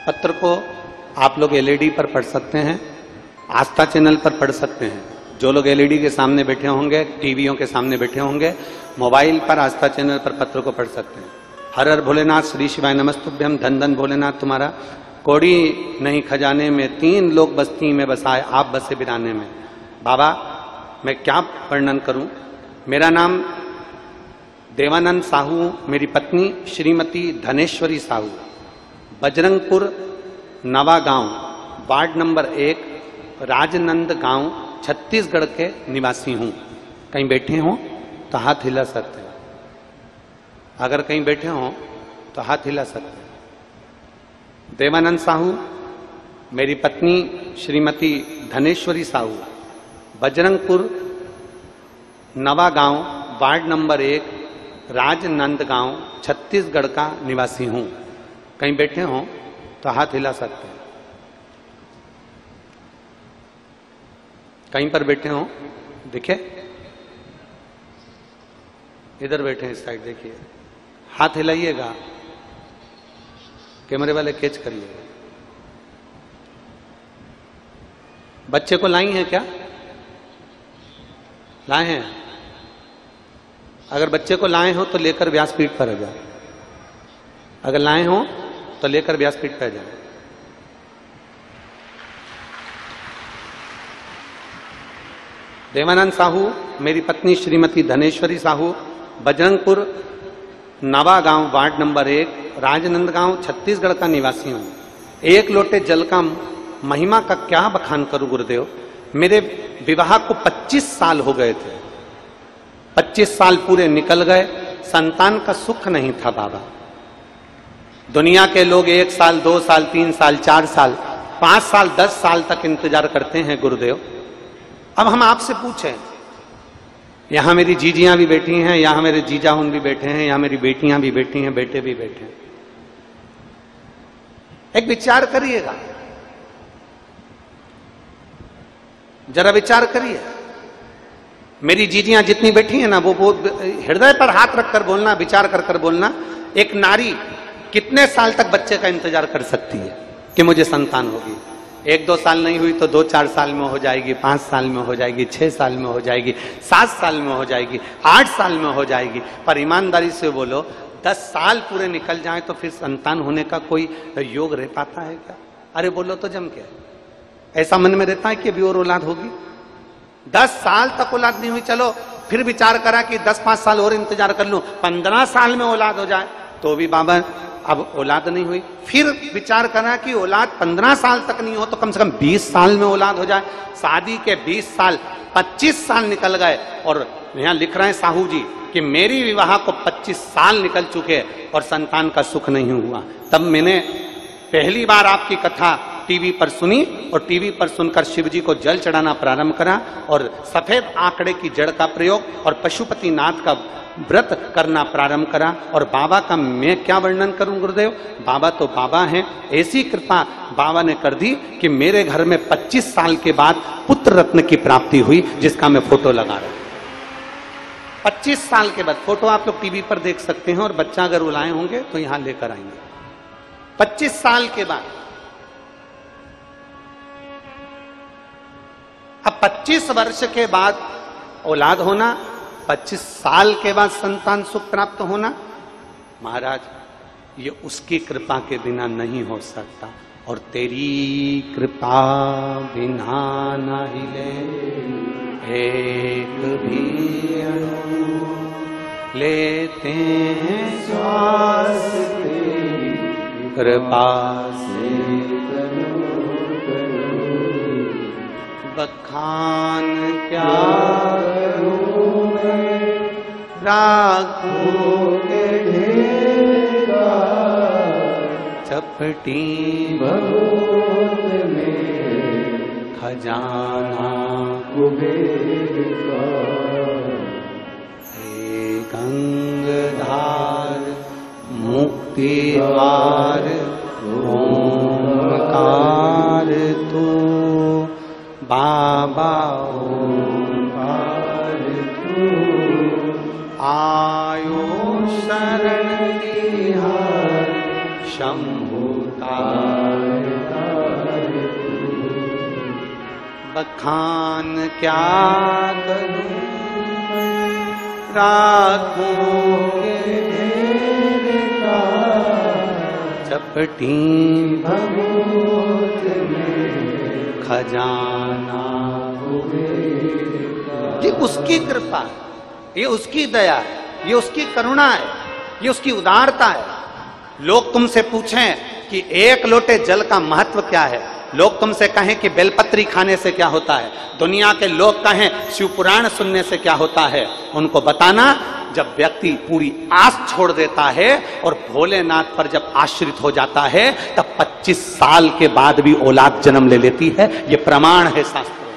पत्र को आप लोग एलईडी पर पढ़ सकते हैं, आस्था चैनल पर पढ़ सकते हैं। जो लोग एलईडी के सामने बैठे होंगे, टीवियों के सामने बैठे होंगे, मोबाइल पर आस्था चैनल पर पत्र को पढ़ सकते हैं। हर हर भोलेनाथ, श्री शिवाय नमस्तुभ्यम, धन धन भोलेनाथ तुम्हारा, कौड़ी नहीं खजाने में, 3 लोग बस्ती में बसाए, आप बसे बिराने में। बाबा मैं क्या वर्णन करूं। मेरा नाम देवानंद साहू, मेरी पत्नी श्रीमती धनेश्वरी साहू, बजरंगपुर नवा गांव, वार्ड नंबर 1, राजनंद गांव, छत्तीसगढ़ के निवासी हूं। कहीं बैठे हो तो हाथ हिला सकते हैं, अगर कहीं बैठे हो तो हाथ हिला सकते हैं। देवानंद साहू, मेरी पत्नी श्रीमती धनेश्वरी साहू, बजरंगपुर नवा गांव, वार्ड नंबर 1, राजनंद गांव, छत्तीसगढ़ का निवासी हूं। कहीं बैठे हो तो हाथ हिला सकते हैं। कहीं पर बैठे हो दिखे, इधर बैठे हैं, इस साइड देखिए, हाथ हिलाइएगा, कैमरे वाले कैच करिएगा। बच्चे को लाई हैं क्या? लाए हैं? अगर बच्चे को लाए हो तो लेकर व्यासपीठ पर आ जाओ। अगर लाए हो तो लेकर व्यासपीठ पर आ जाओ। देवानंद साहू, मेरी पत्नी श्रीमती धनेश्वरी साहू, बजरंगपुर नवा गांव, वार्ड नंबर 1, राजनंदगांव, छत्तीसगढ़ का निवासी हूं। एक लोटे जल का महिमा का क्या बखान करूं गुरुदेव। मेरे विवाह को 25 साल हो गए थे, 25 साल पूरे निकल गए, संतान का सुख नहीं था बाबा। दुनिया के लोग 1 साल, 2 साल, 3 साल, 4 साल, 5 साल, 10 साल तक इंतजार करते हैं गुरुदेव। अब हम आपसे पूछें, यहां मेरी जीजियां भी बैठी हैं, यहां मेरे जीजा उन भी बैठे हैं, यहां मेरी बेटियां भी बैठी हैं, बेटे भी बैठे हैं। एक विचार करिएगा, जरा विचार करिए। मेरी जीजियां जितनी बैठी हैं ना, वो हृदय पर हाथ रखकर बोलना, विचार कर कर बोलना, एक नारी कितने साल तक बच्चे का इंतजार कर सकती है कि मुझे संतान होगी। 1-2 साल नहीं हुई तो 2-4 साल में हो जाएगी, 5 साल में हो जाएगी, 6 साल में हो जाएगी, 7 साल में हो जाएगी, 8 साल में हो जाएगी। पर ईमानदारी से बोलो, 10 साल पूरे निकल जाए तो फिर संतान होने का कोई योग रह पाता है क्या? अरे बोलो तो जम के, ऐसा मन में रहता है कि अभी और औलाद होगी। 10 साल तक औलाद नहीं हुई, चलो फिर विचार करा कि 10-5 साल और इंतजार कर लूं, 15 साल में औलाद हो जाए तो भी बाबा अब औलाद नहीं हुई। फिर विचार करा कि औलाद 15 साल तक नहीं हो तो कम से कम 20 साल में औलाद हो जाए। शादी के 20 साल, 25 साल निकल गए और यहां लिख रहे हैं साहू जी कि मेरी विवाह को 25 साल निकल चुके और संतान का सुख नहीं हुआ। तब मैंने पहली बार आपकी कथा टीवी पर सुनी और टीवी पर सुनकर शिव जी को जल चढ़ाना प्रारंभ करा और सफेद आंकड़े की जड़ का प्रयोग और पशुपति नाथ का व्रत करना प्रारंभ करा। और बाबा का मैं क्या वर्णन करूं गुरुदेव, बाबा तो बाबा हैं। ऐसी कृपा बाबा ने कर दी कि मेरे घर में 25 साल के बाद पुत्र रत्न की प्राप्ति हुई, जिसका मैं फोटो लगा रहा हूं। 25 साल के बाद फोटो आप लोग टीवी पर देख सकते हैं और बच्चा अगर बुलाए होंगे तो यहां लेकर आएंगे। 25 साल के बाद, अब 25 वर्ष के बाद औलाद होना, 25 साल के बाद संतान सुख प्राप्त होना, महाराज ये उसकी कृपा के बिना नहीं हो सकता। और तेरी कृपा बिना न हिले एक भी अणु, लेते हैं श्वास तेरी कृपा से बखान क्या करूं मैं, राखों के ढेर का चपटी भगोत में खजाना कुबेर का। हे गंगाधार मुक्तिहार ओंकार तू, बाबा ओंकार तू, आयो शरण तिहार शंभु तार बखान क्या करूं राखूं के ढेर का, चपटी भभूत में खजाना ये उसकी कृपा है, ये उसकी दया है, ये उसकी करुणा है, ये उसकी उदारता है। लोग तुमसे पूछें कि एक लोटे जल का महत्व क्या है, लोग तुमसे कहें कि बेलपत्री खाने से क्या होता है, दुनिया के लोग कहें शिवपुराण सुनने से क्या होता है, उनको बताना जब व्यक्ति पूरी आस छोड़ देता है और भोलेनाथ पर जब आश्रित हो जाता है तब 25 साल के बाद भी औलाद जन्म ले लेती है। ये प्रमाण है शास्त्र।